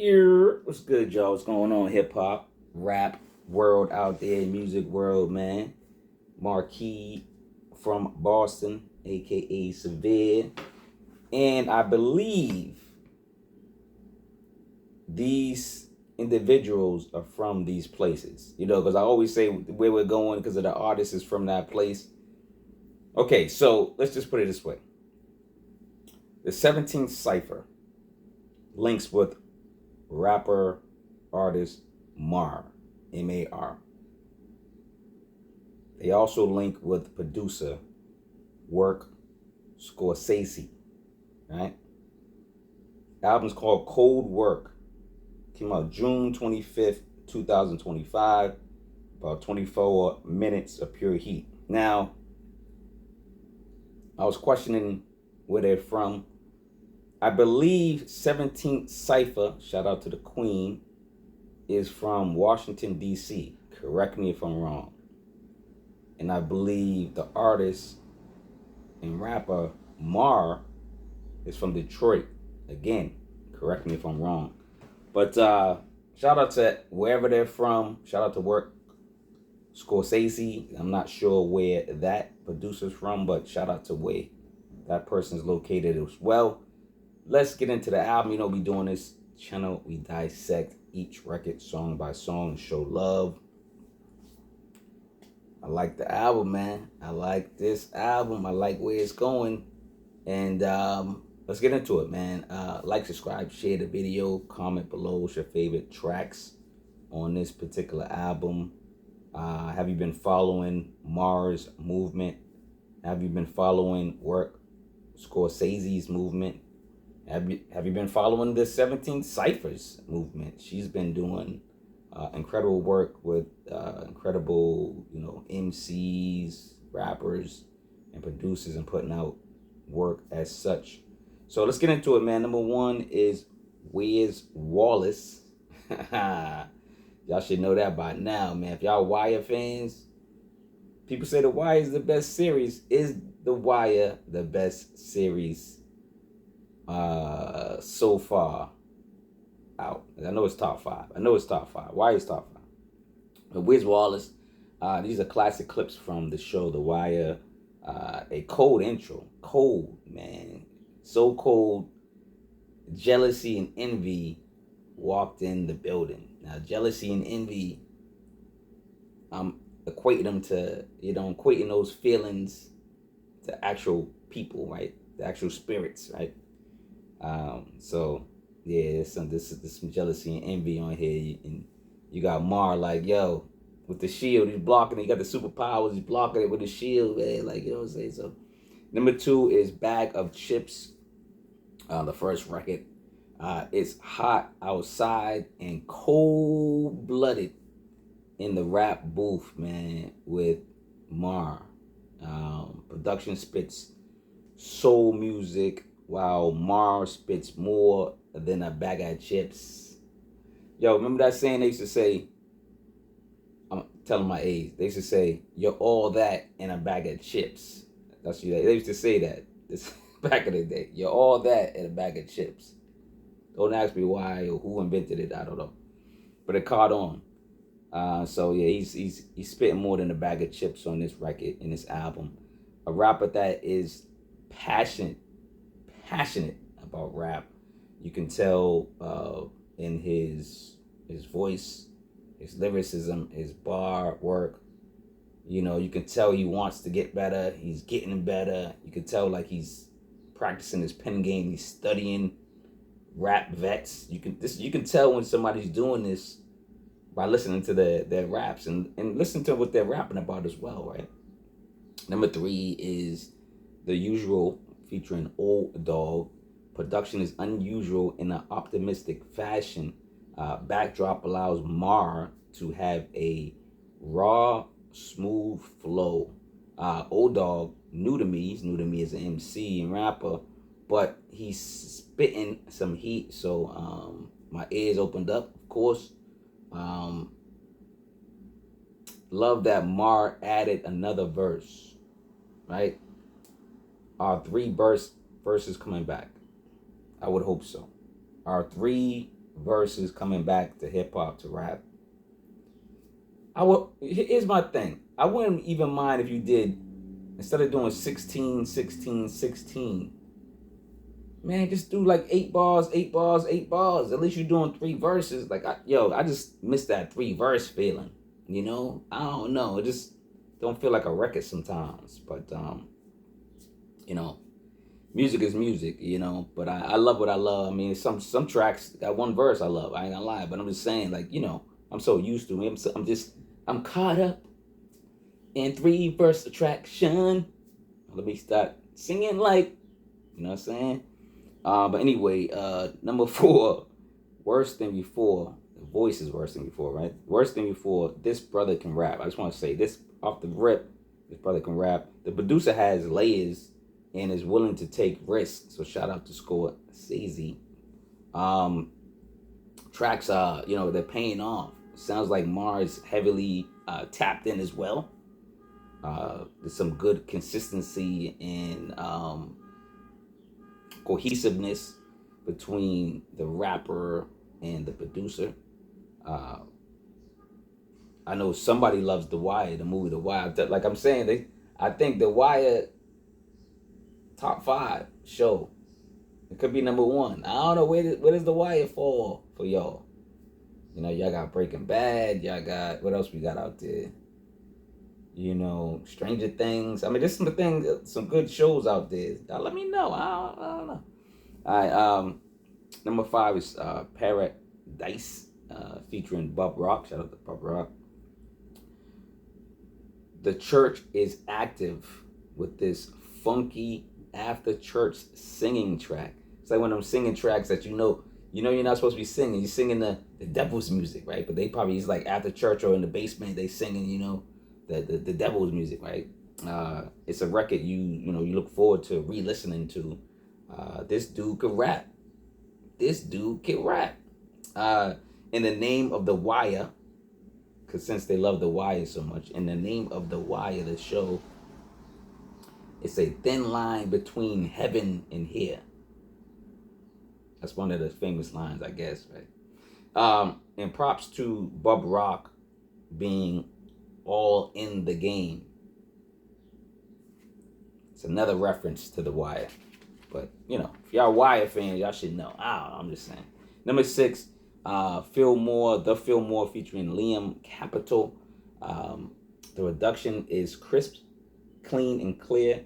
What's good, y'all? What's going on, hip hop, rap world out there, music world, man? Marquis from Boston, aka Cevere, and I believe these individuals are from these places. Because I always say where we're going because of the artist is from that place. Okay, so let's just put it this way: the 17th Cipher links with rapper artist Mar, M-A-R. They also link with producer work Scorsese, right? The album's called Cold Work. Came out June 25th, 2025. About 24 minutes of pure heat. Now, I was questioning where they're from. I believe 17th Cipher, shout out to the Queen, is from Washington, D.C. Correct me if I'm wrong. And I believe the artist and rapper Mar is from Detroit. Again, correct me if I'm wrong. But shout out to wherever they're from. Shout out to work Scorsese. I'm not sure where that producer's from, but shout out to where that person's located as well. Let's get into the album. We doing this channel. We dissect each record song by song, show love. I like the album, man. I like this album. I like where it's going. And let's get into it, man. Like, subscribe, share the video, comment below what's your favorite tracks on this particular album. Have you been following Mars movement? Have you been following work Scorsese's movement? Have you been following the 17th Ciphers movement? She's been doing incredible work with incredible, MCs, rappers, and producers, and putting out work as such. So let's get into it, man. Number one is Where's Wallace? Y'all should know that by now, man. If y'all Wire fans, people say The Wire is the best series. Is The Wire the best series so far out? I know it's top five. Wire is top five. But Where's Wallace? These are classic clips from the show The Wire. A cold intro. Cold, man. So cold. Jealousy and envy walked in the building. Now, jealousy and envy, I'm equating them to, equating those feelings to actual people, right? The actual spirits, right? So yeah, there's some jealousy and envy on here, and you got Mar like, yo, with the shield, he's blocking it. He got the superpowers, he's blocking it with the shield, man. Like, you know what I'm saying? So number two is Bag of Chips, the first record. It's hot outside and cold-blooded in the rap booth, man, with Mar. Production spits soul music, while Mar spits more than a bag of chips. Yo, remember that saying they used to say? I'm telling my age. They used to say, "You're all that in a bag of chips." That's you. They used to say that this back in the day. You're all that in a bag of chips. Don't ask me why or who invented it. I don't know, but it caught on. So yeah, he's spitting more than a bag of chips on this record, in this album. A rapper that is passionate about rap. You can tell in his voice, his lyricism, his bar work. You can tell he wants to get better. He's getting better. You can tell like he's practicing his pen game. He's studying rap vets. You can tell when somebody's doing this by listening to their raps and listen to what they're rapping about as well, right? Number three is The Usual featuring O Dawg. Production is unusual in an optimistic fashion. Backdrop allows Mar to have a raw, smooth flow. O Dawg, new to me. He's new to me as an MC and rapper, but he's spitting some heat. So my ears opened up, of course. Love that Mar added another verse, right? Are three verses coming back? I would hope so. Are three versus coming back to hip hop to rap. Here's my thing. I wouldn't even mind if you did, instead of doing 16, 16, 16, man, just do like 8 bars, 8 bars, 8 bars. At least you're doing 3 verses. Like, I just miss that 3 verse feeling. You know, I don't know. It just don't feel like a record sometimes. But you know, music is music. You know, but I love what I love. I mean, some tracks got 1 verse I love. I ain't gonna lie, but I'm just saying, like, you know, I'm so used to it. I'm caught up in 3 verse attraction. Let me start singing like, you know what I'm saying? But anyway, number 4, worse than before. The voice is worse than before, right? Worse than before. This brother can rap. I just want to say this off the rip. This brother can rap. The producer has layers and is willing to take risks. So shout out to Scorsese. Tracks are, you know, they're paying off. Sounds like Mars heavily tapped in as well. There's some good consistency and cohesiveness between the rapper and the producer. I know somebody loves The Wire, the movie The Wire. Like I'm saying, I think The Wire top 5 show. It could be number 1. I don't know where does The Wire fall for y'all. You know, y'all got Breaking Bad. Y'all got, what else we got out there? You know, Stranger Things. I mean, there's some good shows out there. Let me know. I don't know. All right. Number 5 is Paradice, featuring Bub Rock. Shout out to Bub Rock. The church is active with this funky after church singing track. It's like one of them singing tracks that you know you're not supposed to be singing. You're singing the devil's music, right? But they probably, it's like after church or in the basement, they singing, you know, the devil's music, right? It's a record you look forward to re-listening to. This dude could rap. In the name of The Wire, because since they love The Wire so much, in the name of The Wire, the show, it's a thin line between heaven and here. That's one of the famous lines, I guess, right? And props to Bub Rock being all in the game. It's another reference to The Wire. But, you know, if y'all Wire fans, y'all should know. I'm just saying. Number 6, Fillmore featuring Liym Capital. The reduction is crisp, clean, and clear.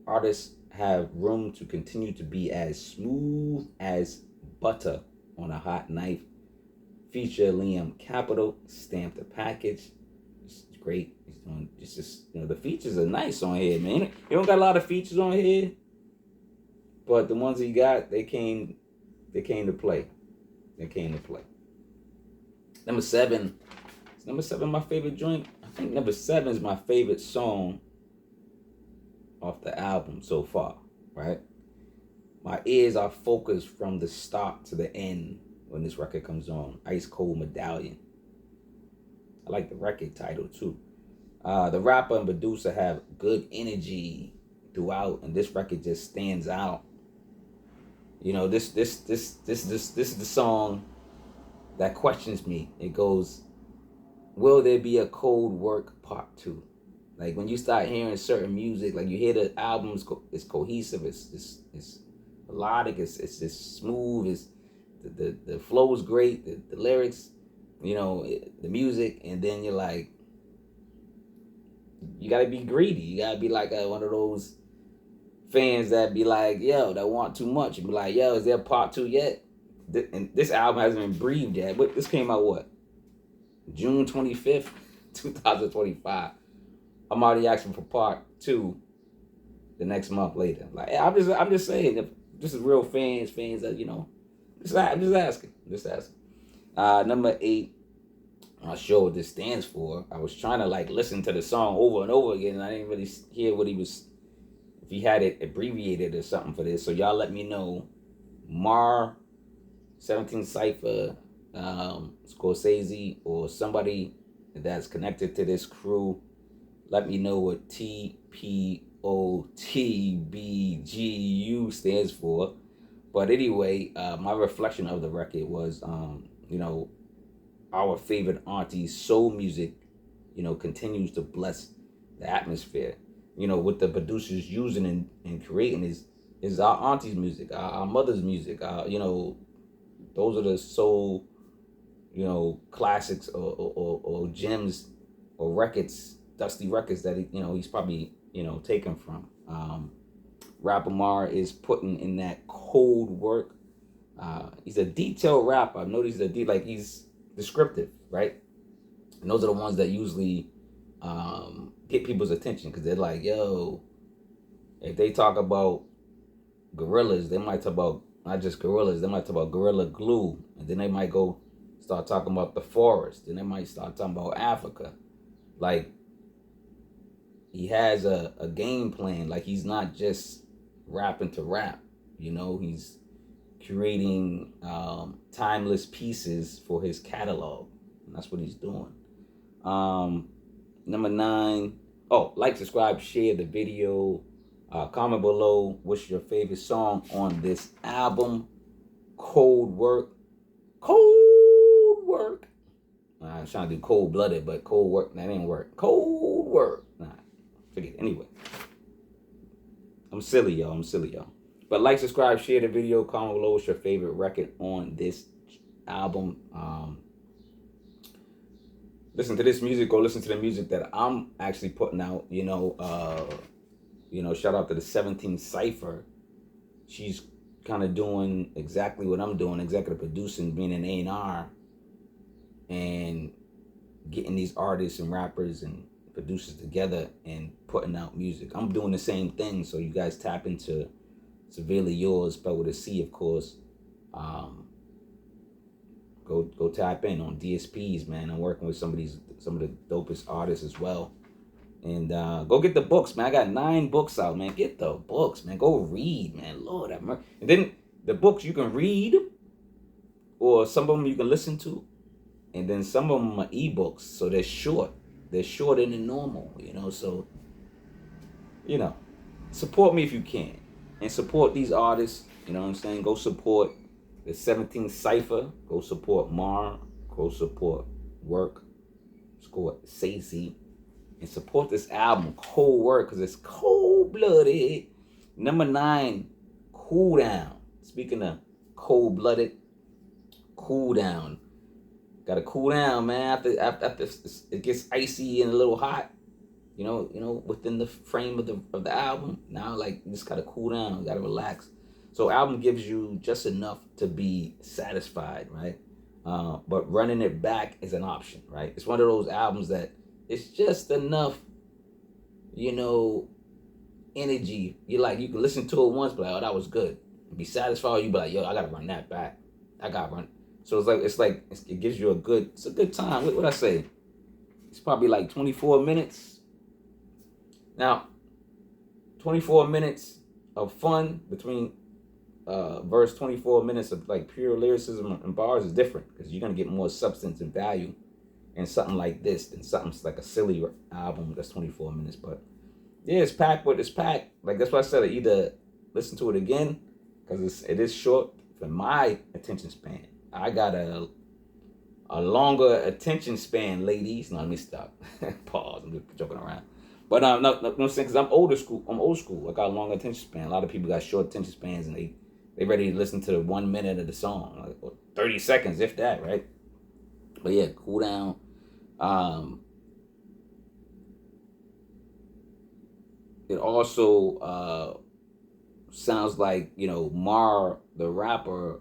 Artists have room to continue to be as smooth as butter on a hot knife. Feature Liym Capital, stamp the package. It's great. He's doing just you know, the features are nice on here, man. You don't got a lot of features on here, but the ones he got, they came to play. Number 7. Is number 7 my favorite joint? I think number 7 is my favorite song off the album so far, right? My ears are focused from the start to the end when this record comes on. Ice Cold Medallion. I like the record title too. The rapper and producer have good energy throughout, and this record just stands out. You know, this is the song that questions me. It goes, will there be a Cold Work Part 2? Like when you start hearing certain music, like you hear the album, it's cohesive, it's melodic, it's just smooth, it's the flow is great, the lyrics, you know, the music, and then you're like, you gotta be greedy. You gotta be like one of those fans that be like, yo, that want too much. You be like, yo, is there part 2 yet? And this album hasn't been breathed yet. But this came out what? June 25th, 2025. I'm already asking for part 2 the next month later. Like, I'm just saying, if this is real fans that, you know, I'm just asking. Number 8, I'm not sure what this stands for. I was trying to like listen to the song over and over again, and I didn't really hear what he was, if he had it abbreviated or something for this. So y'all let me know. 17th Cipher, Scorsese, or somebody that's connected to this crew. Let me know what TPOTBGU stands for. But anyway, my reflection of the record was, our favorite auntie's soul music, continues to bless the atmosphere. What the producers using and creating is our auntie's music, our mother's music. Those are the soul, classics or gems or records, dusty records that he's probably taken from. Rapper Mar is putting in that cold work. He's a detailed rapper. I've noticed he's descriptive, right? And those are the ones that usually get people's attention because they're like, yo, if they talk about gorillas, they might talk about not just gorillas, they might talk about gorilla glue, and then they might go start talking about the forest, and they might start talking about Africa. Like, he has a game plan. Like, he's not just rapping to rap, he's creating timeless pieces for his catalog. And that's what he's doing. Number 9. Oh, like, subscribe, share the video. Comment below what's your favorite song on this album. Cold work. Cold work. I was trying to do cold-blooded, but cold work, that didn't work. Cold work. Nah, forget it. Anyway. I'm silly, y'all. But like, subscribe, share the video, comment below what's your favorite record on this album. Listen to this music, or listen to the music that I'm actually putting out. Shout out to the 17th Cipher. She's kind of doing exactly what I'm doing, executive producing, being an A&R, and getting these artists and rappers and producers together and putting out music. I'm doing the same thing, so you guys tap into Cincerely Yours, spelled with a C, of course. Go tap in on DSPs, man. I'm working with some of the dopest artists as well. And go get the books, man. I got 9 books out, man. Get the books, man. Go read, man. Lord have mercy. And then the books you can read, or some of them you can listen to, and then some of them are ebooks, so they're short. They're shorter than normal, So, support me if you can, and support these artists. You know what I'm saying? Go support the 17th Cipher. Go support Mar. Go support Work. Scorsese. And support this album, Cold Work, because it's cold-blooded. Number 9, Cool Down. Speaking of cold-blooded, cool down. Gotta cool down, man. After it gets icy and a little hot, within the frame of the album. Now, you just gotta cool down. You gotta relax. So, album gives you just enough to be satisfied, right? But running it back is an option, right? It's one of those albums that it's just enough, energy. You can listen to it once, but like, oh, that was good. Be satisfied. You be like, yo, I gotta run that back. I gotta run. So it gives you it's a good time. What I say? It's probably like 24 minutes. Now, 24 minutes of fun between verse 24 minutes of pure lyricism and bars is different, because you're gonna get more substance and value in something like this than something like a silly album that's 24 minutes. But yeah, it's packed, but it's packed. That's why I said I either listen to it again, because it is short for my attention span. I got a longer attention span, ladies. No, let me stop. Pause. I'm just joking around. But no, because I'm old school. I got a long attention span. A lot of people got short attention spans, and they ready to listen to the 1 minute of the song, or 30 seconds, if that, right? But yeah, cool down. It also sounds like Mar, the rapper,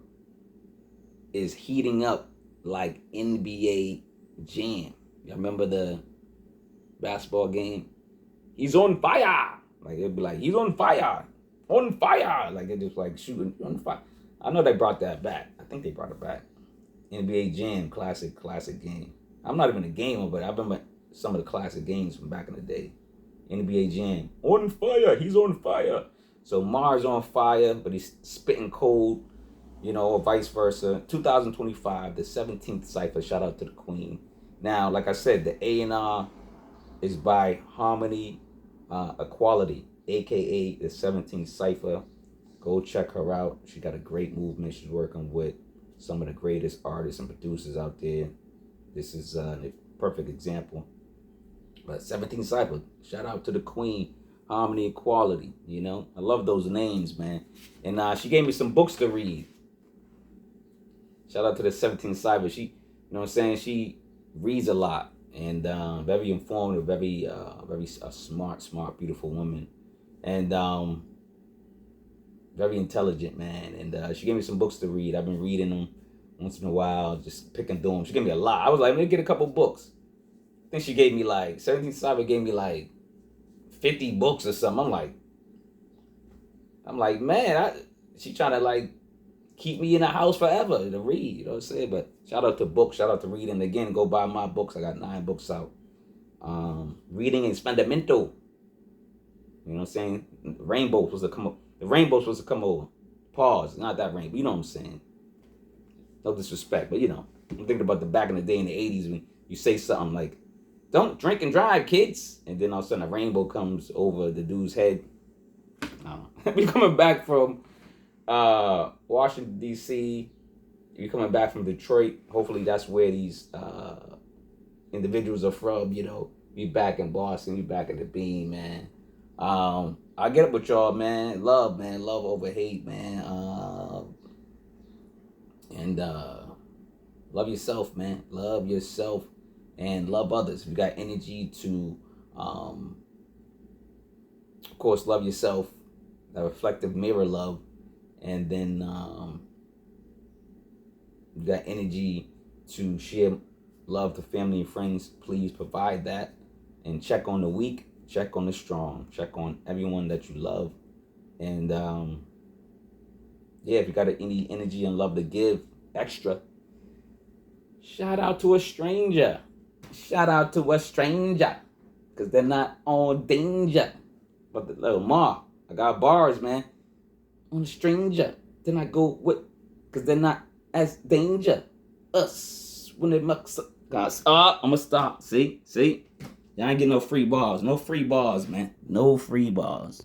is heating up like NBA Jam. Y'all remember the basketball game? He's on fire. It'd be like, he's on fire. On fire. It just shooting on fire. I know they brought that back. I think they brought it back. NBA Jam, classic game. I'm not even a gamer, but I remember some of the classic games from back in the day. NBA Jam. On fire. He's on fire. So Mar's on fire, but he's spitting cold. Or vice versa. 2025, the 17th Cipher. Shout out to the Queen. Now, like I said, the A&R is by Harmony Equality, a.k.a. the 17th Cipher. Go check her out. She got a great movement. She's working with some of the greatest artists and producers out there. This is a perfect example. But 17th Cipher, shout out to the queen, harmony and quality. You know, I love those names, man. And she gave me some books to read. Shout out to the 17th Cipher. She, you know what I'm saying? She reads a lot and very informative, very smart, beautiful woman, and very intelligent, man. And she gave me some books to read. I've been reading them once in a while, just picking through them. She gave me a lot. I was like, let me get a couple books. I think she gave me like 17th Cipher gave me like 50 books or something. I'm like, man, she trying to like keep me in the house forever to read, you know what I'm saying? But shout out to books, shout out to reading. Again, go buy my books. I got 9 books out. Reading is fundamental. You know what I'm saying? The rainbow supposed to come over. Pause. Not that rainbow. You know what I'm saying? No disrespect, but you know, I'm thinking about the back in the day in the 80s when you say something like, don't drink and drive, kids. And then all of a sudden a rainbow comes over the dude's head. We coming back from Washington, D.C. You're coming back from Detroit. Hopefully that's where these individuals are from, you know. Be back in Boston. Be back at the Beam, man. I get up with y'all, man. Love, man. Love over hate, man. And love yourself, man. Love yourself and love others. If you got energy to, of course, love yourself. That reflective mirror love. And then you got energy to share love to family and friends. Please provide that. And check on the weak. Check on the strong. Check on everyone that you love. And yeah, if you got any energy and love to give extra, shout out to a stranger. Shout out to a stranger. Because they're not on danger. But the little Ma, I got bars, man. On a stranger. Then I go with, because they're not as danger. Us. When they mucks up. Guys, I'm going to stop. See? Y'all ain't getting no free bars. No free bars, man. No free bars.